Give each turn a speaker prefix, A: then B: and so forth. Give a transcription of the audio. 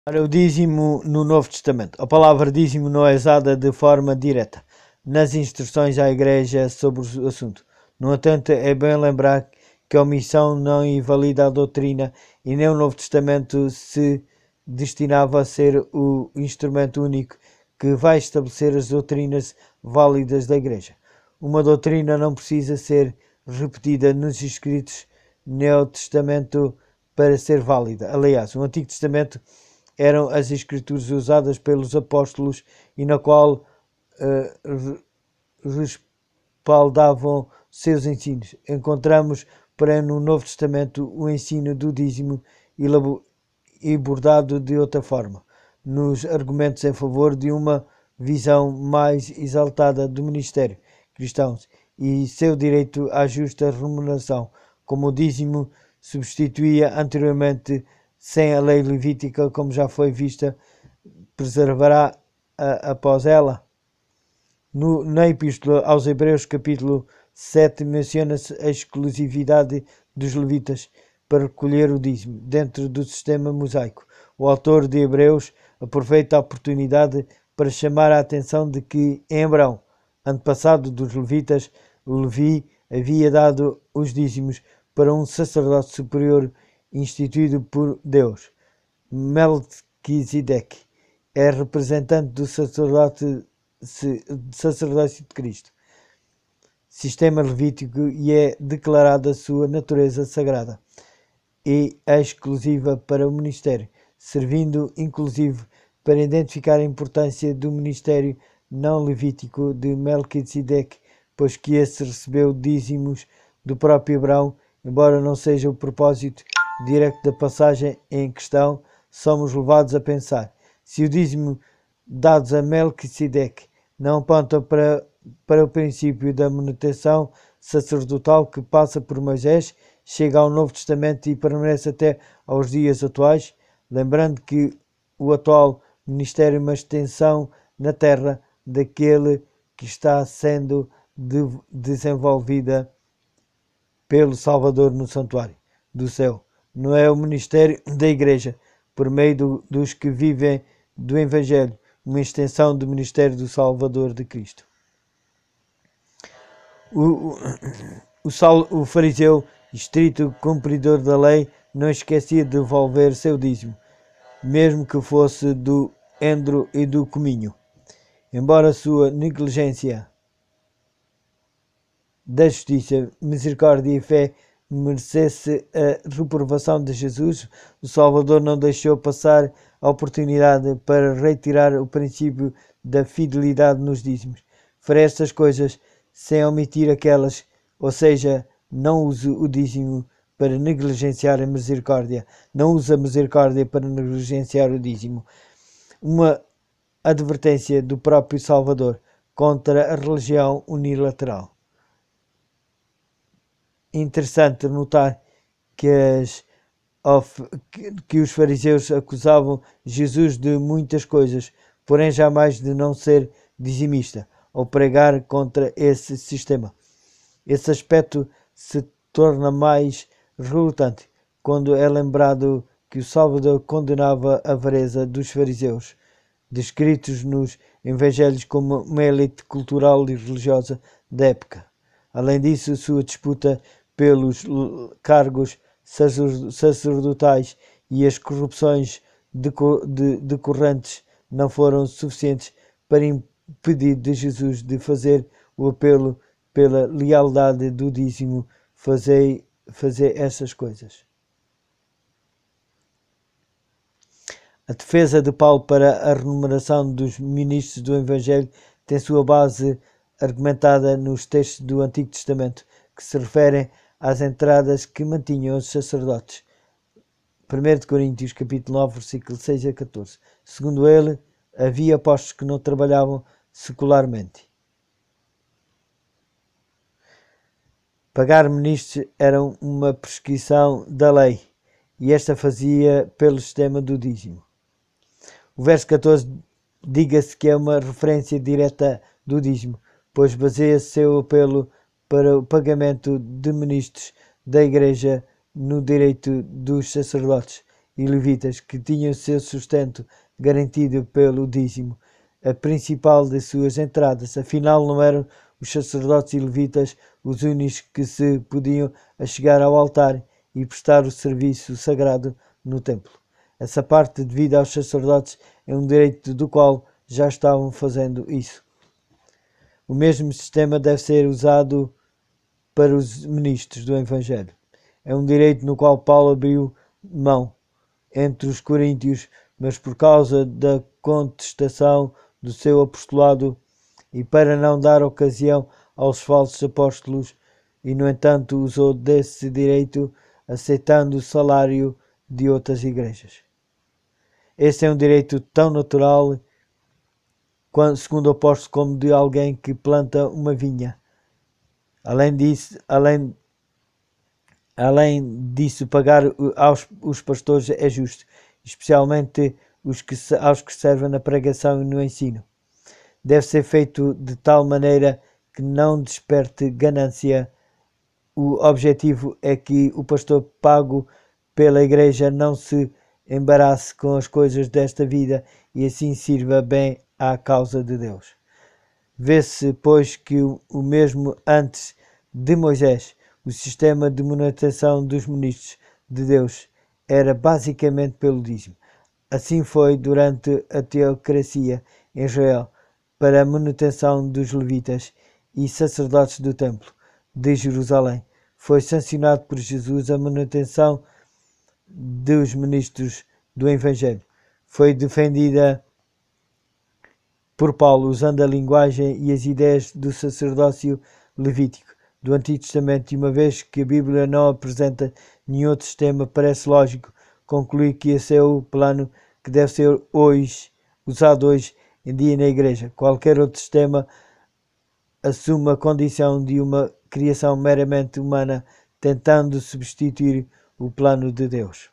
A: Para o dízimo no Novo Testamento. A palavra dízimo não é usada de forma direta nas instruções à Igreja sobre o assunto. No entanto, é bem lembrar que a omissão não invalida a doutrina e nem o Novo Testamento se destinava a ser o instrumento único que vai estabelecer as doutrinas válidas da Igreja. Uma doutrina não precisa ser repetida nos escritos Neo Testamento para ser válida. Aliás, o Antigo Testamento eram as escrituras usadas pelos apóstolos e na qual respaldavam seus ensinos. Encontramos, porém, no Novo Testamento o ensino do dízimo abordado de outra forma, nos argumentos em favor de uma visão mais exaltada do ministério cristão e seu direito à justa remuneração, como o dízimo substituía anteriormente sem a lei levítica, como já foi vista, preservará após ela. Na Epístola aos Hebreus, capítulo 7, menciona-se a exclusividade dos levitas para recolher o dízimo dentro do sistema mosaico. O autor de Hebreus aproveita a oportunidade para chamar a atenção de que em Abraão, antepassado dos levitas, o Levi havia dado os dízimos para um sacerdote superior instituído por Deus. Melquisedeque é representante do sacerdócio de Cristo, sistema levítico, e é declarada a sua natureza sagrada e exclusiva para o ministério, servindo inclusive para identificar a importância do ministério não levítico de Melquisedeque, pois que esse recebeu dízimos do próprio Abraão, embora não seja o propósito direto da passagem em questão. Somos levados a pensar: se o dízimo dados a Melquisedeque não apontam para o princípio da manutenção sacerdotal que passa por Moisés, chega ao Novo Testamento e permanece até aos dias atuais, lembrando que o atual ministério é uma extensão na terra daquele que está sendo desenvolvida pelo Salvador no santuário do céu. Não é o ministério da Igreja, por meio dos que vivem do Evangelho, uma extensão do ministério do Salvador de Cristo. O fariseu, estrito cumpridor da lei, não esquecia de devolver seu dízimo, mesmo que fosse do endro e do cominho. Embora sua negligência da justiça, misericórdia e fé merecesse a reprovação de Jesus, o Salvador não deixou passar a oportunidade para retirar o princípio da fidelidade nos dízimos. Farei estas coisas sem omitir aquelas, ou seja, não uso o dízimo para negligenciar a misericórdia, não uso a misericórdia para negligenciar o dízimo. Uma advertência do próprio Salvador contra a religião unilateral. Interessante notar que os fariseus acusavam Jesus de muitas coisas, porém jamais de não ser dizimista ou pregar contra esse sistema. Esse aspecto se torna mais relutante quando é lembrado que o Salvador condenava a avareza dos fariseus, descritos nos evangelhos como uma elite cultural e religiosa da época. Além disso, sua disputa pelos cargos sacerdotais e as corrupções decorrentes não foram suficientes para impedir de Jesus de fazer o apelo pela lealdade do dízimo, fazer essas coisas. A defesa de Paulo para a remuneração dos ministros do Evangelho tem sua base argumentada nos textos do Antigo Testamento que se referem às entradas que mantinham os sacerdotes. 1 Coríntios capítulo 9, versículos 6 a 14. Segundo ele, havia apóstolos que não trabalhavam secularmente. Pagar ministros era uma prescrição da lei, e esta fazia pelo sistema do dízimo. O verso 14 diga-se que é uma referência direta do dízimo, pois baseia-se seu apelo para o pagamento de ministros da Igreja no direito dos sacerdotes e levitas, que tinham seu sustento garantido pelo dízimo, a principal de suas entradas. Afinal, não eram os sacerdotes e levitas os únicos que se podiam achegar ao altar e prestar o serviço sagrado no templo. Essa parte, devido aos sacerdotes, é um direito do qual já estavam fazendo isso. O mesmo sistema deve ser usado para os ministros do Evangelho. É um direito no qual Paulo abriu mão entre os coríntios, mas por causa da contestação do seu apostolado e para não dar ocasião aos falsos apóstolos, e no entanto usou desse direito aceitando o salário de outras igrejas. Esse é um direito tão natural, segundo o apóstolo, como de alguém que planta uma vinha. Além disso, pagar aos pastores é justo, especialmente aos que servem na pregação e no ensino. Deve ser feito de tal maneira que não desperte ganância. O objetivo é que o pastor pago pela igreja não se embarace com as coisas desta vida e assim sirva bem à causa de Deus. Vê-se, pois, que o mesmo antes de Moisés, o sistema de manutenção dos ministros de Deus era basicamente pelo dízimo. Assim foi durante a teocracia em Israel, para a manutenção dos levitas e sacerdotes do templo de Jerusalém. Foi sancionado por Jesus a manutenção dos ministros do Evangelho. Foi defendida por Paulo usando a linguagem e as ideias do sacerdócio levítico do Antigo Testamento, e uma vez que a Bíblia não apresenta nenhum outro sistema, parece lógico concluir que esse é o plano que deve ser usado hoje em dia na Igreja. Qualquer outro sistema assume a condição de uma criação meramente humana, tentando substituir o plano de Deus.